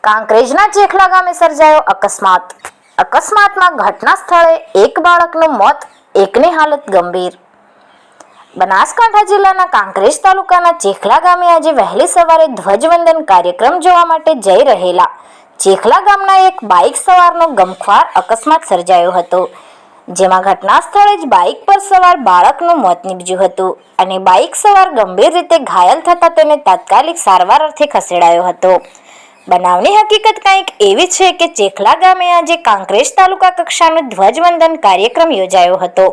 કાંકરેજના ચેખલા ગામે સર્જાયો અકસ્માત. અકસ્માતમાં ઘટના સ્થળે એક બાળકનું મોત, એકની હાલત ગંભીર. બનાસકાંઠા જિલ્લાના કાંકરેજ તાલુકાના ચેખલા ગામે આજે વહેલી સવારે ધ્વજવંદન કાર્યક્રમ જોવા માટે જઈ રહેલા ચેખલા ગામના એક બાઇક સવારનો ગમખ્વાર અકસ્માત સર્જાયો હતો, જેમાં ઘટના સ્થળે જ બાઇક પર સવાર બાળકનું મોત નીપજ્યું હતું અને બાઇક સવાર ગંભીર રીતે ઘાયલ થતા તેને તાત્કાલિક સારવાર અર્થે ખસેડાયો હતો. બનાવની હકીકત કંઈક એવી છે કે ચેખલા ગામે આજે કાંકરેજ તાલુકા કક્ષાનો ધ્વજવંદન કાર્યક્રમ યોજાયો હતો,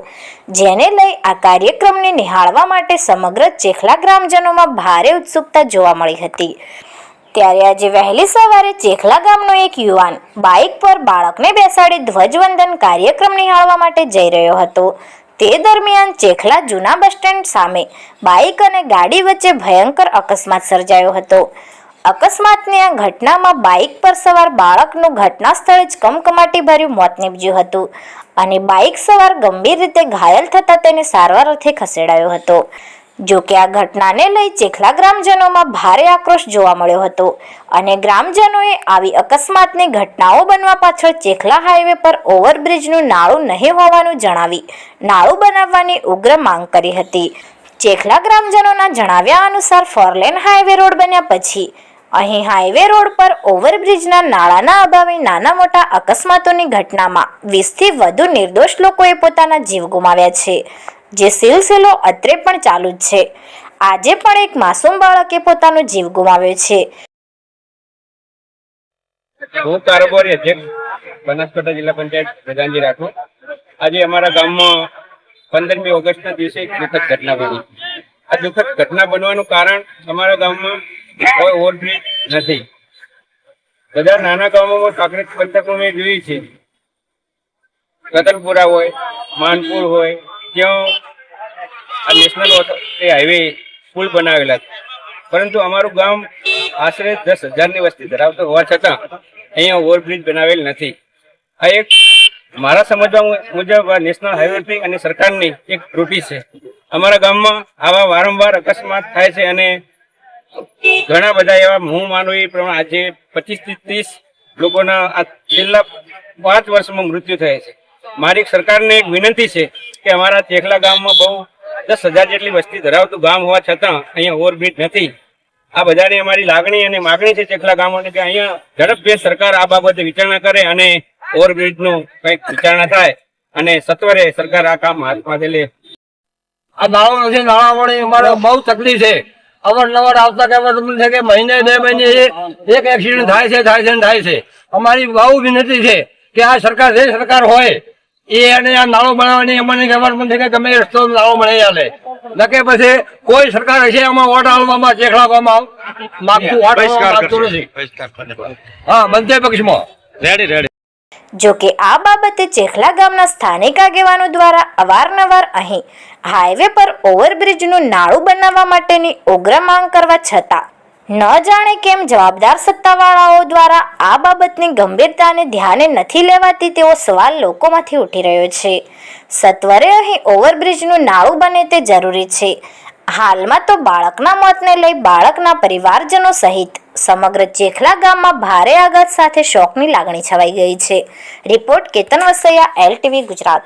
જેને લઈ આ કાર્યક્રમને નિહાળવા માટે સમગ્ર ચેખલા ગ્રામજનોમાં ભારે ઉત્સુકતા જોવા મળી હતી. ત્યારે આજે વહેલી સવારે ચેખલા ગામનો એક યુવાન બાઇક પર બાળકને બેસાડી ધ્વજવંદન કાર્યક્રમ નિહાળવા માટે જઈ રહ્યો હતો. તે દરમિયાન ચેખલા જૂના બસ સ્ટેન્ડ સામે બાઇક અને ગાડી વચ્ચે ભયંકર અકસ્માત સર્જાયો હતો. અકસ્માતની આ ઘટનામાં બાઇક પર સવાર બાળકનું ઘટના સ્થળે જ કમકમાટી ભર્યું મોત નીપજ્યું હતું અને બાઇક સવાર ગંભીર રીતે ઘાયલ થતા તેને સારવાર અર્થે ખસેડાયો હતો. જો કે આ ઘટનાને લઈ ચેખલા ગ્રામજનોમાં ભારે આક્રોશ જોવા મળ્યો હતો અને ગ્રામજનોએ આવી અકસ્માતની ઘટનાઓ બનવા પાછળ ચેખલા હાઈવે પર ઓવરબ્રિજનું નાળું નહીં હોવાનું જણાવી નાળું બનાવવાની ઉગ્ર માંગ કરી હતી. ચેખલા ગ્રામજનોના જણાવ્યા અનુસાર ફોરલેન હાઈવે રોડ બન્યા પછી અહીં હાઈવે રોડ પર ઓવરબ્રિજના નાળાના અભાવે નાના મોટા અકસ્માતોની ઘટનામાં 20થી વધુ નિર્દોષ લોકોએ પોતાના જીવ ગુમાવ્યા છે, જે સિલસિલો અત્રે પણ ચાલુ જ છે. આજે પણ એક માસૂમ બાળકે પોતાનો જીવ ગુમાવ્યો છે. હું કારોબારી અધ્યક્ષ બનાસકાંઠા જિલ્લા પંચાયત પ્રધાનજી રાઠોડ. આજે અમારા ગામમાં 15મી ઓગસ્ટના દિવસે એક દુઃખદ ઘટના બની. આ દુઃખદ ઘટના બનવાનું કારણ અમારા ગામમાં કોઈ ઓવરબ્રિજ નથી. બધા નાના ગામોમાં કાંકરેજ પંથકમાં મેં જોઈ છે, રતનપુરા હોય, માનપુર હોય, ત્યાં આ નેશનલ હાઈવે પુલ બનાવેલા છે, પરંતુ અમારું ગામ આશરે 10,000ની વસ્તી ધરાવતો હોવા છતાં અહીંયા ઓવરબ્રિજ બનાવેલ નથી. આ એક મારા સમજવા મુજબ નેશનલ હાઈવે અને સરકારની એક ત્રુટિ છે. અમારા ગામમાં આવા વારંવાર અકસ્માત થાય છે અને ઘણા બધા એવા હું માનું એ પ્રમાણે આજે 25થી 30 લોકોના આ છેલ્લા 5 વર્ષમાં મૃત્યુ થયા છે. મારી સરકારને એક વિનંતી છે કે અમારા ચેખલા ગામમાં બહુ 10,000 જેટલી વસ્તી ધરાવતું ગામ હોવા છતાં અહીંયા ઓવરબ્રિજ નથી. આ બધાની અમારી લાગણી અને માગણી છે ચેખલા ગામોની કે અહીંયા ઝડપભેર સરકાર આ બાબતે વિચારણા કરે અને ઓવરબ્રિજનું કંઈક વિચારણા થાય અને સત્વરે સરકાર આ કામ હાથમાં લે. આ નાળો નથી, નાળા વડે અમારે બહુ તકલીફ છે. અવારનવાર આવતા કહેવા છે કે મહિને 2 મહિને એક એક્સિડન્ટ થાય છે. અમારી બહુ વિનંતી છે કે આ સરકાર જે સરકાર હોય એ અને આ નાળો બનાવવાની અમને ખબર નથી કે ગમે રસ્તો નાળો બનાવી આલે, નકે પછી કોઈ સરકાર હશે આમાં વોટ આલવામાં ચેખલા ગામમાં માગતું નથી. હા, બંને પક્ષમાં રેડી. જો કે આ બાબતે ચેખલા ગામના સ્થાનિક આગેવાનો દ્વારા અવારનવાર અહીં હાઈવે પર ઓવરબ્રિજનું નાળું બનાવવા માટેની ઉગ્ર માંગ કરવા છતાં ન જાણે કેમ જવાબદાર સત્તાવાળાઓ દ્વારા આ બાબતની ગંભીરતાને ધ્યાને નથી લેવાતી તેવો સવાલ લોકોમાંથી ઉઠી રહ્યો છે. સત્વરે અહીં ઓવરબ્રિજનું નાળું બને તે જરૂરી છે. હાલમાં તો બાળકના મોતને લઈ બાળકના પરિવારજનો સહિત સમગ્ર ચેખલા ગામમાં ભારે આઘાત સાથે શોકની લાગણી છવાઈ ગઈ છે. Report Ketan Vasaiya, LTV Gujarat.